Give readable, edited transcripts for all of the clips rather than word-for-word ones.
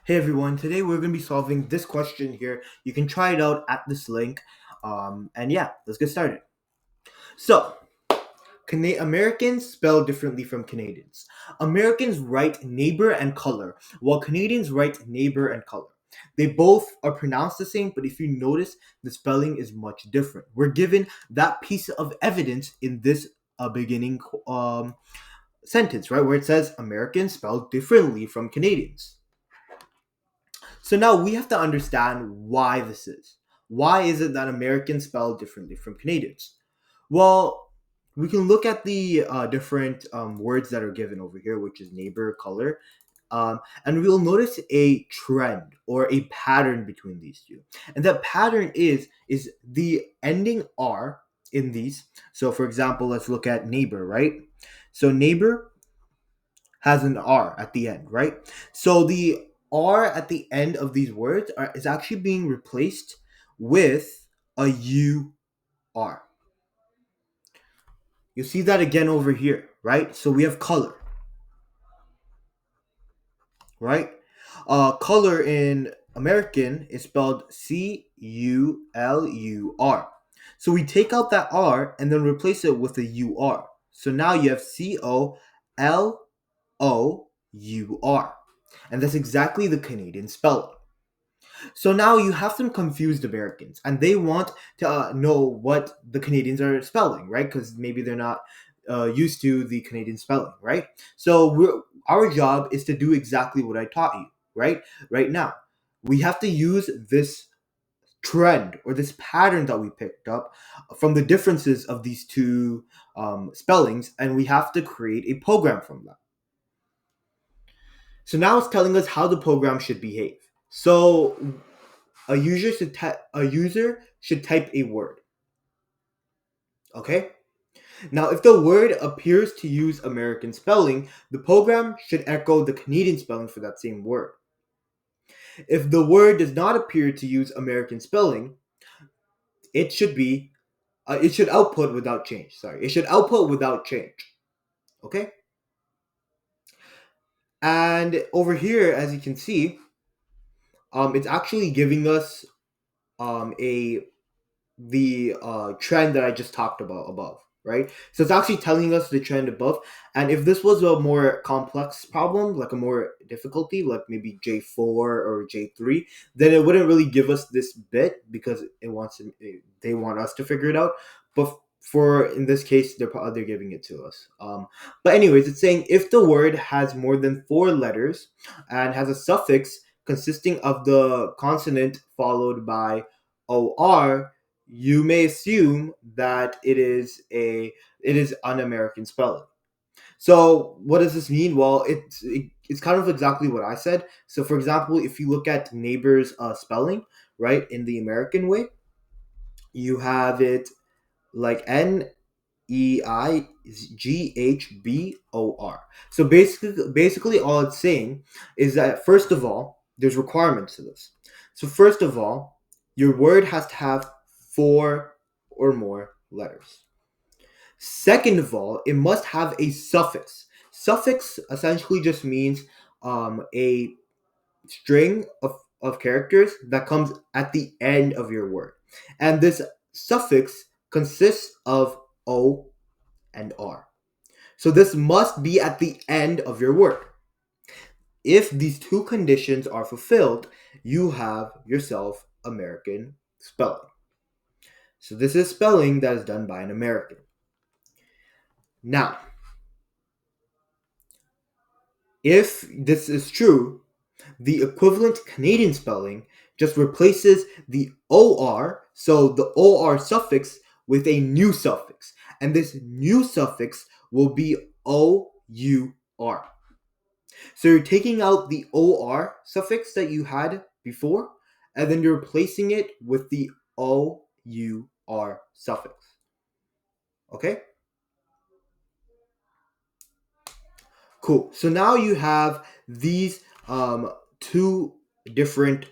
Hey everyone, today we're going to be solving this question here. You can try it out at this link. And yeah, let's get started. So, Americans spell differently from Canadians. Americans write neighbor and color, while Canadians write neighbor and color. They both are pronounced the same, but if you notice, the spelling is much different. We're given that piece of evidence in this beginning sentence, right, where it says Americans spell differently from Canadians. So now we have to understand why this is. Why is it that Americans spell differently from Canadians? Well, we can look at the different words that are given over here, which is neighbor, color, and we'll notice a trend or a pattern between these two. And that pattern is the ending R in these. So, for example, let's look at neighbor, right? So neighbor has an R at the end, right? So the R at the end of these words is actually being replaced with a U R. You see that again over here, right? So we have color, right? Color in American is spelled Culur. So we take out that R and then replace it with a U R. So now you have Color. And that's exactly the Canadian spelling. So now you have some confused Americans, and they want to know what the Canadians are spelling, right? Because maybe they're not used to the Canadian spelling, right? So our job is to do exactly what I taught you, right? Right now, we have to use this trend or this pattern that we picked up from the differences of these two spellings, and we have to create a program from that. So now it's telling us how the program should behave. So a user should type a word. Okay? Now, if the word appears to use American spelling, the program should echo the Canadian spelling for that same word. If the word does not appear to use American spelling, it should be it should output without change. Sorry, it should output without change. Okay? And over here, as you can see, it's actually giving us a the trend that I just talked about above, right? So it's actually telling us the trend above. And if this was a more complex problem, like a more difficulty, like maybe J4 or J3, then it wouldn't really give us this bit because they want us to figure it out. But for in this case, they're giving it to us. But anyways, it's saying if the word has more than four letters and has a suffix consisting of the consonant followed by or, you may assume that it is un-American spelling. So what does this mean? Well, it's kind of exactly what I said. So for example, if you look at neighbor's spelling, right, in the American way, you have it like Neighbor. So basically all it's saying is that first of all, there's requirements to this. So first of all, your word has to have four or more letters. Second of all, it must have a suffix. Suffix essentially just means a string of characters that comes at the end of your word. And this suffix consists of O and R. So this must be at the end of your word. If these two conditions are fulfilled, you have yourself American spelling. So this is spelling that is done by an American. Now, if this is true, the equivalent Canadian spelling just replaces the OR, so the OR suffix, with a new suffix. And this new suffix will be OUR. So you're taking out the OR suffix that you had before, and then you're replacing it with the OUR suffix. Okay? Cool. So now you have these two different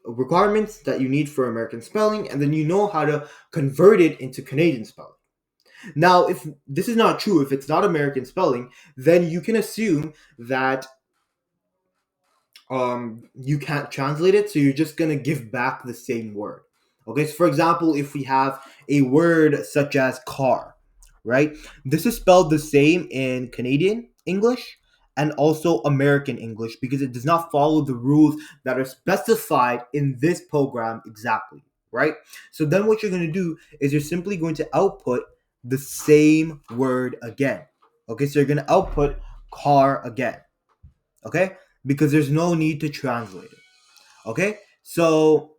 requirements that you need for American spelling, and then you know how to convert it into Canadian spelling. Now, if this is not true, if it's not American spelling, then you can assume that you can't translate it, so you're just gonna give back the same word. Okay, so for example, if we have a word such as car, right? This is spelled the same in Canadian English and also American English because it does not follow the rules that are specified in this program exactly, right? So then what you're gonna do is you're simply going to output the same word again. Okay, so you're gonna output car again. Okay, because there's no need to translate it. Okay, so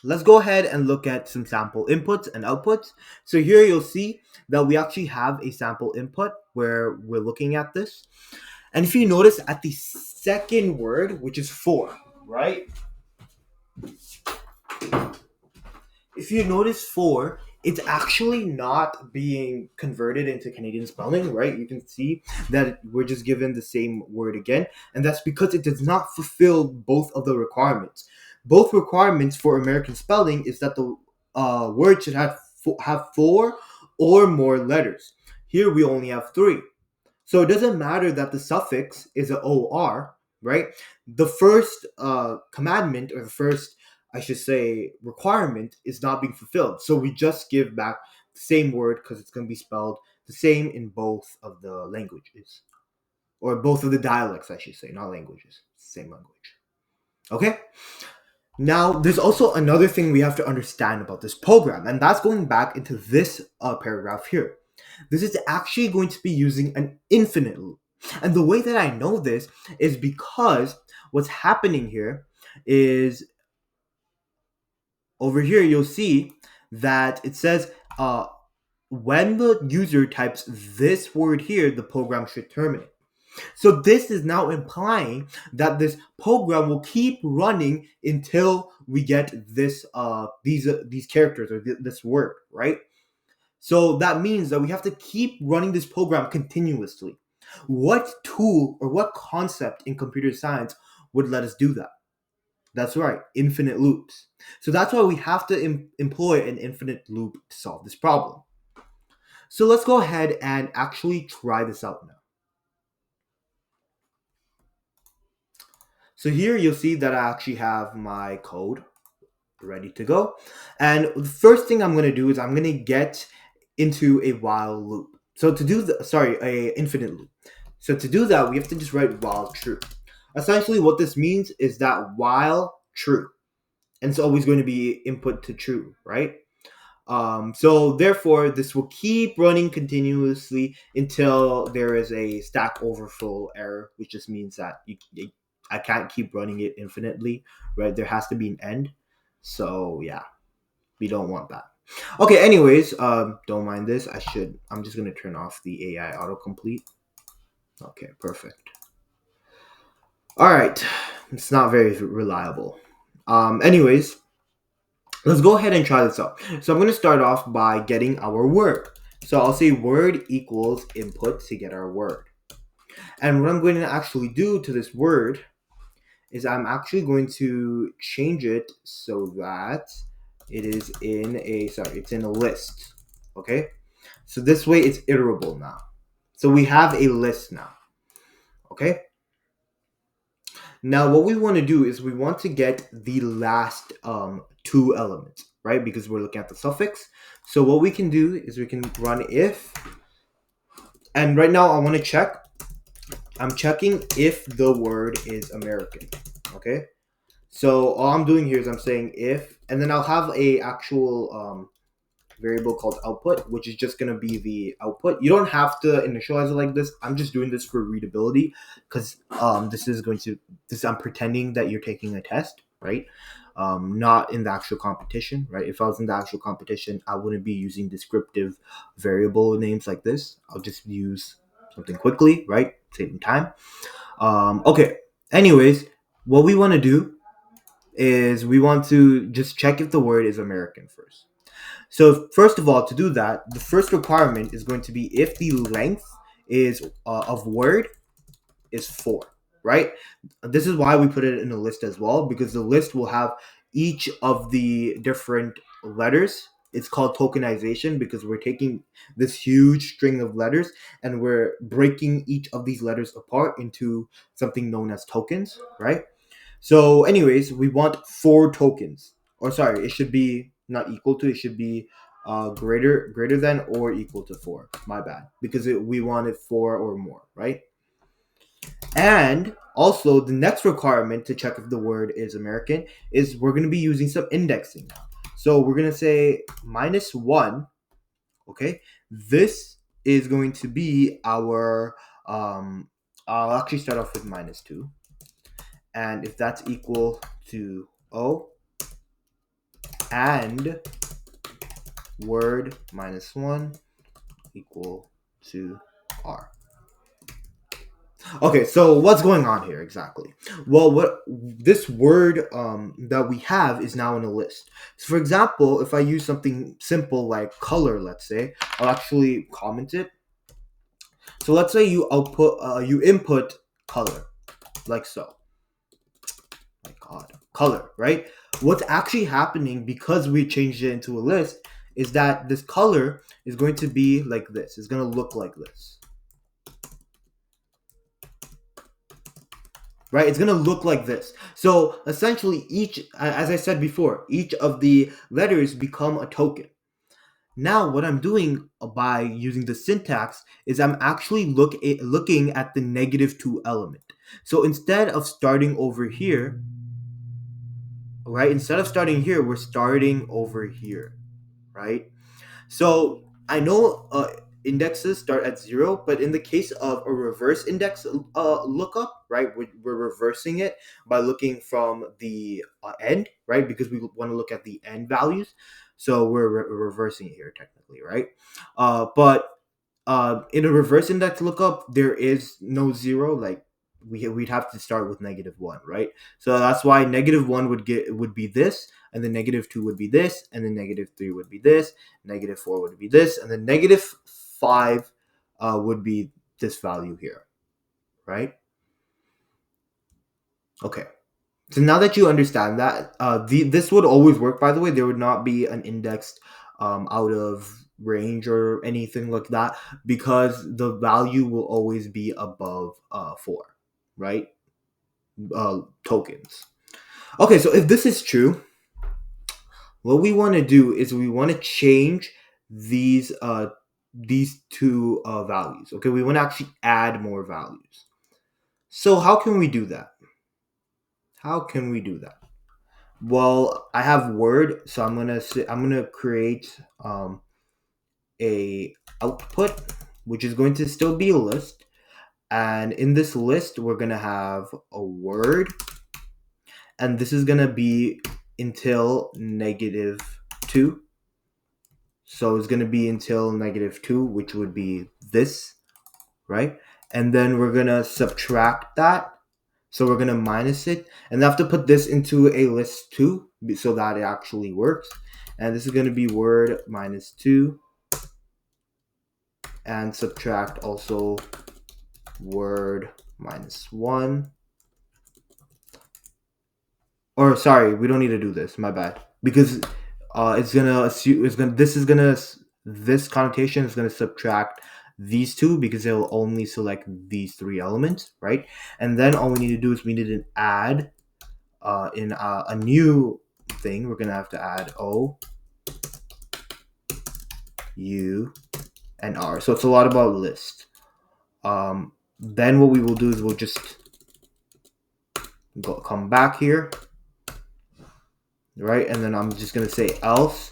let's go ahead and look at some sample inputs and outputs. So here you'll see that we actually have a sample input where we're looking at this. And if you notice at the second word, which is for, right? If you notice for, it's actually not being converted into Canadian spelling, right? You can see that we're just given the same word again, and that's because it does not fulfill both of the requirements. Both requirements for American spelling is that the word should have four or more letters. Here we only have three. So it doesn't matter that the suffix is an OR, right? The first commandment, or the first, I should say, requirement is not being fulfilled. So we just give back the same word because it's going to be spelled the same in both of the languages. Or both of the dialects, I should say, not languages. Same language. Okay? Now, there's also another thing we have to understand about this program, and that's going back into this paragraph here. This is actually going to be using an infinite loop. And the way that I know this is because what's happening here is over here, you'll see that it says when the user types this word here, the program should terminate. So this is now implying that this program will keep running until we get these characters or this word, right? So that means that we have to keep running this program continuously. What tool or what concept in computer science would let us do that? That's right, infinite loops. So that's why we have to employ an infinite loop to solve this problem. So let's go ahead and actually try this out now. So here you'll see that I actually have my code ready to go. And the first thing I'm going to do is I'm going to get into a while loop. So to do a infinite loop. So to do that, we have to just write while true. Essentially what this means is that while true, and it's always going to be input to true, right? So therefore, this will keep running continuously until there is a Stack Overflow error, which just means that I can't keep running it infinitely, right? There has to be an end. So yeah, we don't want that. Okay, anyways, don't mind this. I'm just gonna turn off the AI autocomplete. Okay, perfect. All right, it's not very reliable. Anyways, let's go ahead and try this out. So I'm going to start off by getting our word. So I'll say word equals input to get our word. And what I'm going to actually do to this word is I'm actually going to change it so that it's in a list. Okay? So this way it's iterable now. So we have a list now. Okay? Now, what we want to do is we want to get the last two elements, right? Because we're looking at the suffix. So what we can do is we can run if, and right now I want to check. I'm checking if the word is American, okay? So all I'm doing here is I'm saying if, and then I'll have a actual variable called output, which is just going to be the output. You don't have to initialize it like this. I'm just doing this for readability because I'm pretending that you're taking a test, right? Not in the actual competition, right? If I was in the actual competition, I wouldn't be using descriptive variable names like this. I'll just use something quickly, right? Saving time. Okay. Anyways, what we want to do is we want to just check if the word is American first. So first of all, to do that, the first requirement is going to be if the length is of word is 4, right? This is why we put it in a list as well, because the list will have each of the different letters. It's called tokenization because we're taking this huge string of letters and we're breaking each of these letters apart into something known as tokens, right? So anyways, we want 4 tokens. Or sorry, it should be not equal to, it should be greater than or equal to 4. My bad. Because we wanted 4 or more, right? And also the next requirement to check if the word is American is we're going to be using some indexing now. So we're going to say -1, okay? This is going to be our I'll actually start off with -2. And if that's equal to O and word -1 equal to R. Okay, so what's going on here exactly? Well, what this word that we have is now in a list. So for example, if I use something simple like color, let's say, I'll actually comment it. So let's say you input color, like so. My God, color, right? What's actually happening because we changed it into a list is that this color is going to be like this. It's going to look like this. Right? It's going to look like this. So essentially as I said before, each of the letters become a token. Now what I'm doing by using the syntax is I'm actually looking at the -2 element. So instead of starting over here, right? Instead of starting here, we're starting over here, right? So I know indexes start at 0, but in the case of a reverse index lookup, right, we're reversing it by looking from the end, right, because we want to look at the end values. So we're reversing it here technically, right? But in a reverse index lookup, there is no 0. Like we'd have to start with -1, right? So that's why -1 would be this, and then -2 would be this, and then -3 would be this, -4 would be this, and then -5 would be this value here, right? Okay. So now that you understand that, this would always work. By the way, there would not be an indexed out of range or anything like that because the value will always be above 4, right? Tokens. Okay, so if this is true, what we want to do is we want to change these two values. Okay, we want to actually add more values. So how can we do that? How can we do that? Well, I have Word, so I'm gonna create a output, which is going to still be a list, and in this list we're gonna have a word, and this is gonna be until -2. So it's gonna be until -2, which would be this, right? And then we're gonna subtract that. So we're going to minus it, and I have to put this into a list too so that it actually works. And this is going to be word -2 and subtract also word -1. Or sorry, we don't need to do this. My bad. Because it's going to assume this connotation is going to subtract these two because it'll only select these 3 elements, right? And then all we need to do is we need to add in a new thing. We're gonna have to add O, U, and R. So it's a lot about list. Then what we will do is we'll just come back here, right? And then I'm just gonna say else.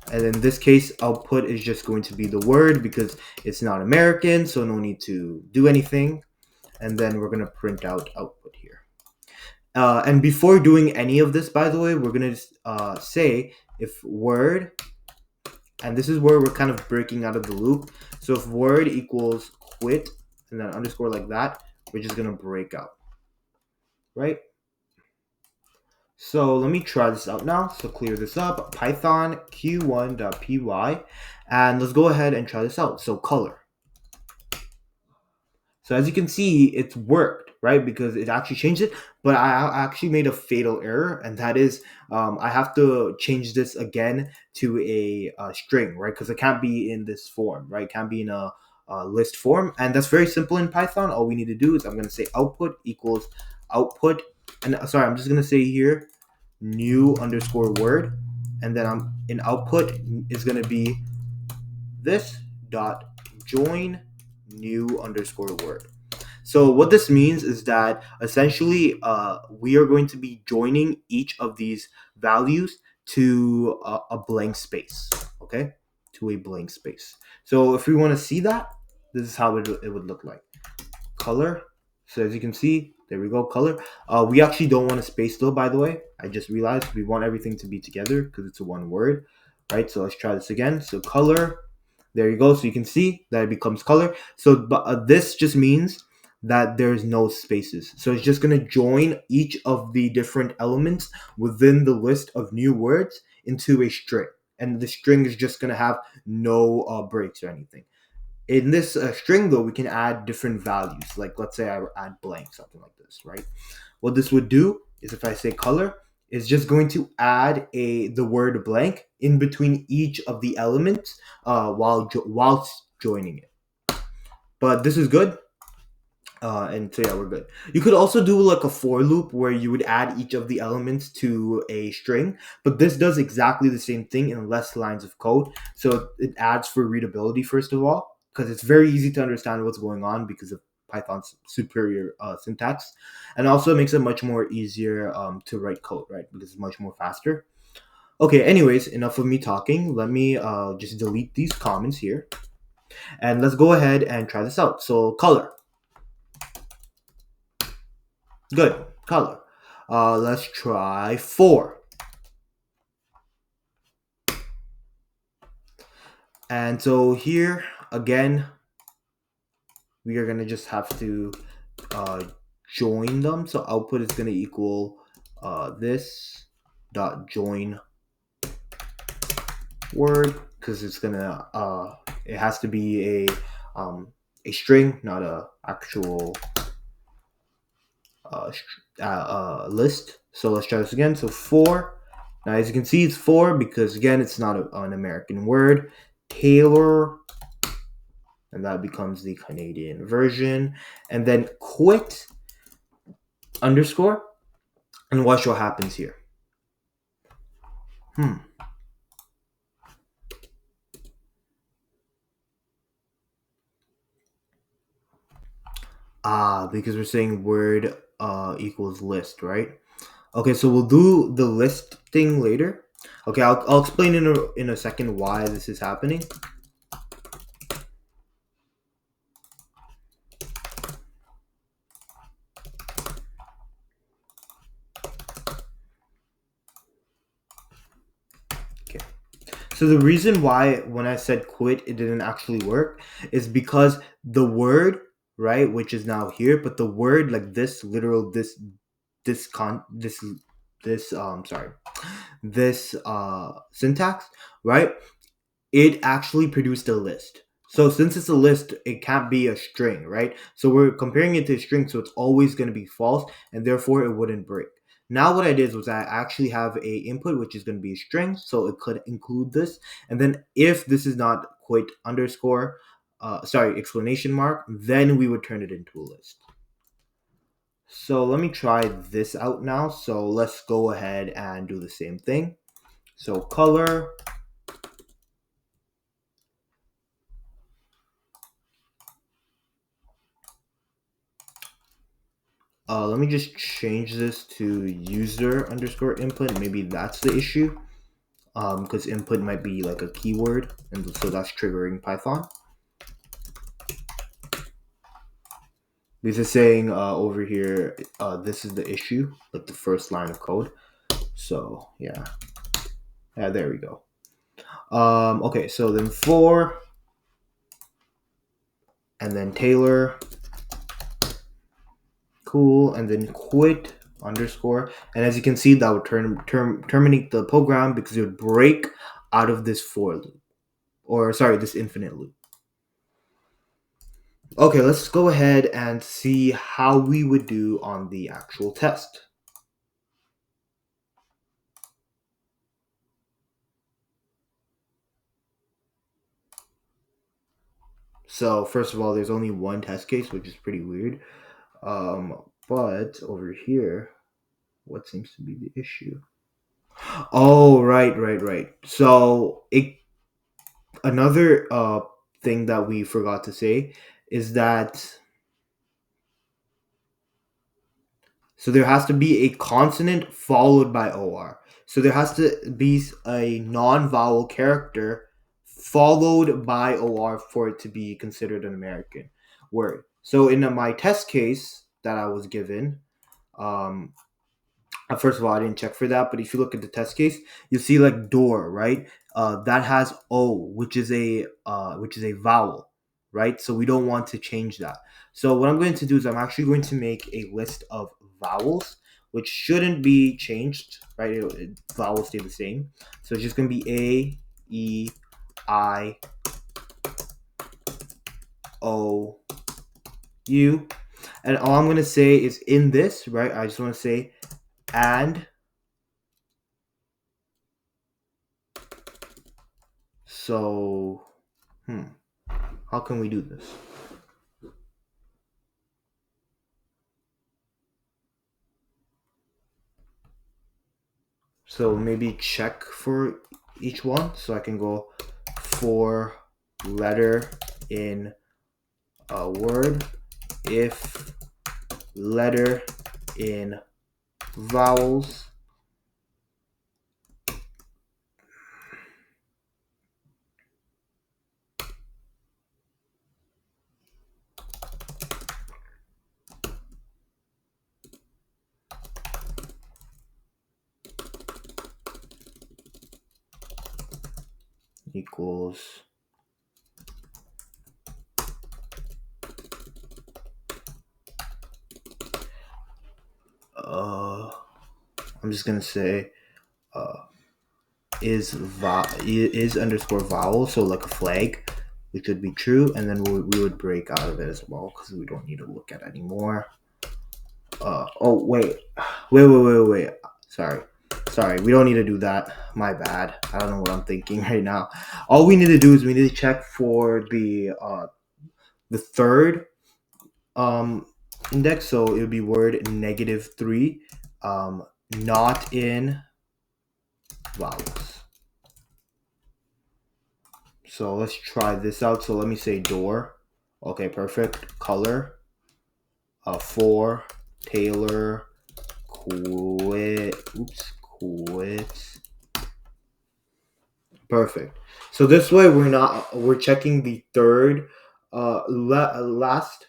And in this case, output is just going to be the word because it's not American, so no need to do anything. And then we're gonna print out output here. And before doing any of this, by the way, we're going to say if word, and this is where we're kind of breaking out of the loop. So if word equals quit and then underscore like that, we're just going to break out, right? So let me try this out now. So clear this up, Python q1.py, and let's go ahead and try this out. So color. So as you can see, it's worked, right? Because it actually changed it, but I actually made a fatal error, and that is I have to change this again to a string, right? Because it can't be in this form, right? It can't be in a list form, and that's very simple in Python. All we need to do is I'm going to say output equals output, and sorry, I'm just gonna say here new underscore word, and then I'm in output is gonna be this dot join new underscore word. So what this means is that essentially we are going to be joining each of these values to a blank space, okay? To a blank space. So if we want to see that, this is how it would look like. Color. So as you can see, there we go, color. We actually don't want a space though, by the way. I just realized we want everything to be together because it's a one word, right? So let's try this again. So color. There you go. So you can see that it becomes color. So this just means that there's no spaces. So it's just going to join each of the different elements within the list of new words into a string. And the string is just going to have no breaks or anything. In this string, though, we can add different values. Like, let's say I add blank, something like this, right? What this would do is if I say color, is just going to add the word blank in between each of the elements whilst joining it. But this is good. And so yeah, we're good. You could also do like a for loop where you would add each of the elements to a string, but this does exactly the same thing in less lines of code. So it adds for readability, first of all, because it's very easy to understand what's going on because of Python's superior syntax, and also it makes it much more easier to write code, right? Because it's much more faster. Okay, anyways, enough of me talking. Let me just delete these comments here, and let's go ahead and try this out. So color. Good. Color. Let's try 4. And so here, again, we are going to just have to join them. So output is going to equal this dot join word, because it's going to, it has to be a string, not a actual list. So let's try this again. So 4. Now, as you can see, it's 4 because, again, it's not an American word. Taylor, and that becomes the Canadian version. And then quit underscore, and watch what happens here. Because we're saying word equals list, right? Okay, so we'll do the list thing later. Okay, I'll explain in a second why this is happening. Okay. So the reason why when I said quit it didn't actually work is because the word, right, which is now here, but the word like this literal this syntax, right? It actually produced a list. So since it's a list, it can't be a string, right? So we're comparing it to a string, so it's always going to be false, and therefore it wouldn't break. Now what I did was I actually have a input which is going to be a string, so it could include this. And then if this is not quit underscore, exclamation mark, then we would turn it into a list. So let me try this out now. So let's go ahead and do the same thing. So color. Let me just change this to user underscore input. Maybe that's the issue. Because input might be like a keyword, and so that's triggering Python. This is saying over here, this is the issue, like the first line of code. So yeah, there we go. Okay, so then 4, and then Taylor, cool, and then quit underscore, and as you can see, that would terminate the program because it would break out of this for loop, or sorry, this infinite loop. Okay, let's go ahead and see how we would do on the actual test. So first of all, there's only one test case, which is pretty weird. But over here, What seems to be the issue? Oh, right. So another thing that we forgot to say is that so there has to be a consonant followed by or. So there has to be a non-vowel character followed by or for it to be considered an American word. So in my test case that I was given, um, first of all, I didn't check for that, but if you look at the test case, you'll see like door, right? That has o, which is a vowel, right? So we don't want to change that. So what I'm going to do is I'm actually going to make a list of vowels, which shouldn't be changed, right? Vowels stay the same. So it's just going to be a, e, I, o, u, and all I'm going to say is in this, right? I just want to say and. So, how can we do this? So maybe check for each one. So I can go for letter in a word if letter in vowels equals I'm just gonna say is underscore vowel, so like a flag, which would be true, and then we would break out of it as well because we don't need to look at it anymore. Oh wait. Sorry. We don't need to do that. My bad. I don't know what I'm thinking right now. All we need to do is we need to check for the third index. So it would be word -3, not in vowels. So let's try this out. So let me say door. Okay, perfect. Color. For Taylor quits. Perfect. So this way we're checking the third last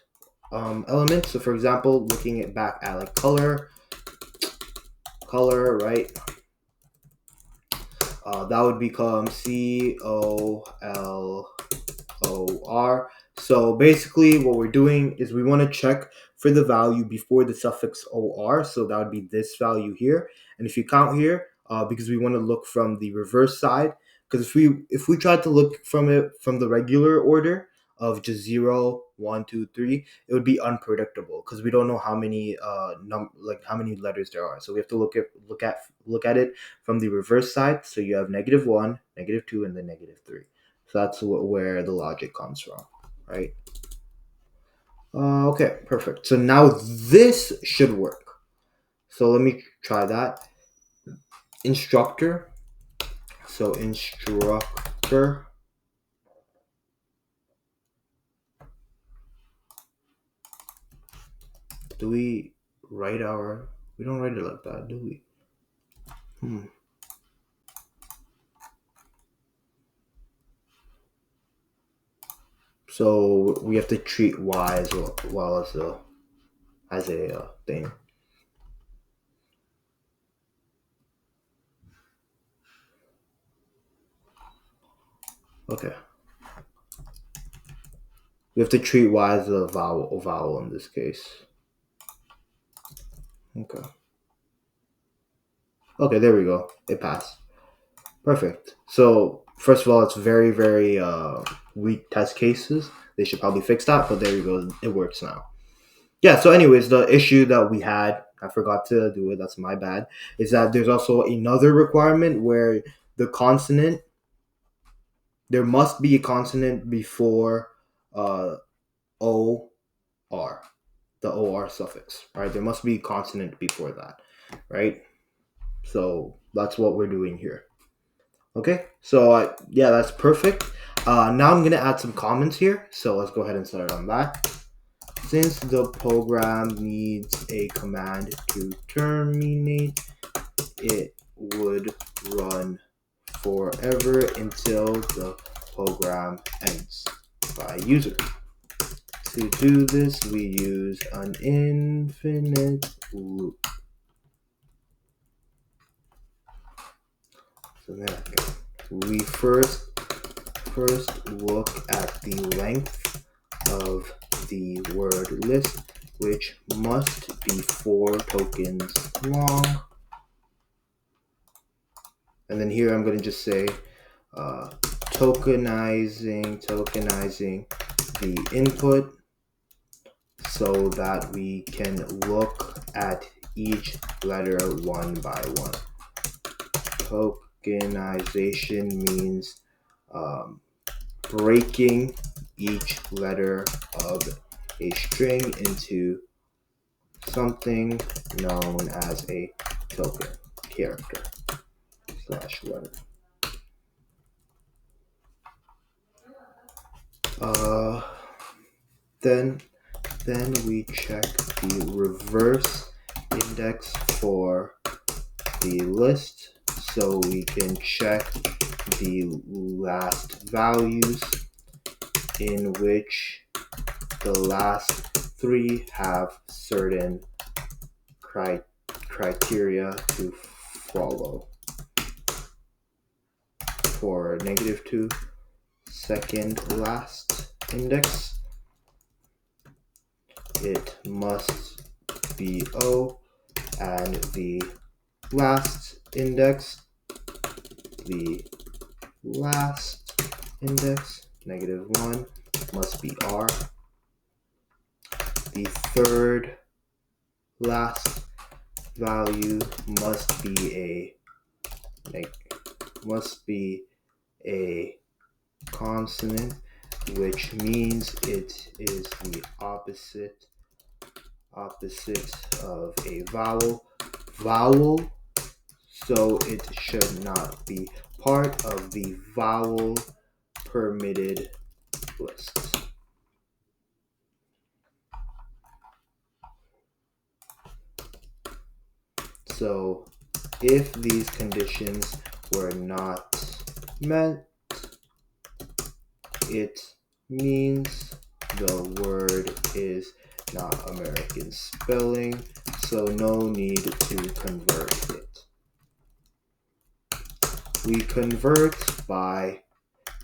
element. So for example, looking at back at like color, right? That would become COLOR. So basically what we're doing is we want to check for the value before the suffix OR. So that would be this value here. And if you count here, because we want to look from the reverse side, because if we try to look from it from the regular order of just 0, 1, 2, 3, it would be unpredictable because we don't know how many how many letters there are. So we have to look at it from the reverse side. So you have -1, -2, and then -3. So that's where the logic comes from, right? Okay, perfect. So now this should work. So let me try that. Instructor. So instructor. Do we write our? We don't write it like that, do we? So we have to treat y as well as a thing. Okay. We have to treat y as a vowel in this case. Okay. Okay, there we go. It passed. Perfect. So first of all, it's very, very weak test cases. They should probably fix that, but there you go. It works now. Yeah, so anyways, the issue that we had, I forgot to do it, that's my bad, is that there's also another requirement where the consonant, there must be a consonant before O R. the OR suffix, right? There must be a consonant before that, right? So that's what we're doing here. Okay, so yeah, that's perfect. Now I'm gonna add some comments here. So let's go ahead and start on that. Since the program needs a command to terminate, it would run forever until the program ends by user. To do this, we use an infinite loop. So there we go. We first look at the length of the word list, which must be 4 tokens long. And then here I'm going to just say tokenizing the input so that we can look at each letter one by one. Tokenization means breaking each letter of a string into something known as a token, character / letter. Then we check the reverse index for the list so we can check the last values, in which the last 3 have certain criteria to follow. For -2, second last index, it must be O, and the last index, -1, must be R. The third last value must be a consonant, which means it is the opposite of a vowel, so it should not be part of the vowel permitted list. So if these conditions were not met, it means the word is not American spelling, so no need to convert it. We convert by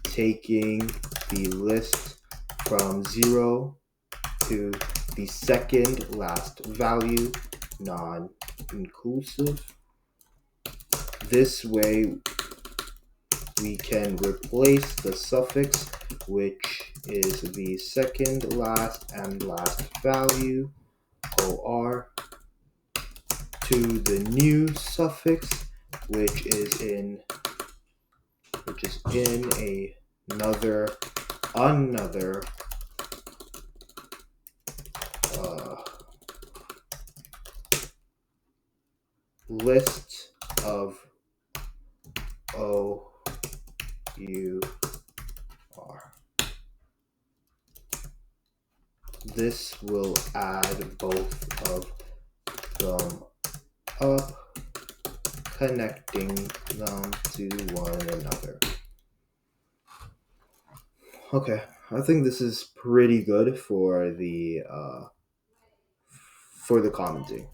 taking the list from 0 to the second last value, non-inclusive. This way we can replace the suffix, which is the second last and last value, OR, to the new suffix, which is in another list of OUR. This will add both of them up, connecting them to one another. Okay, I think this is pretty good for the commenting.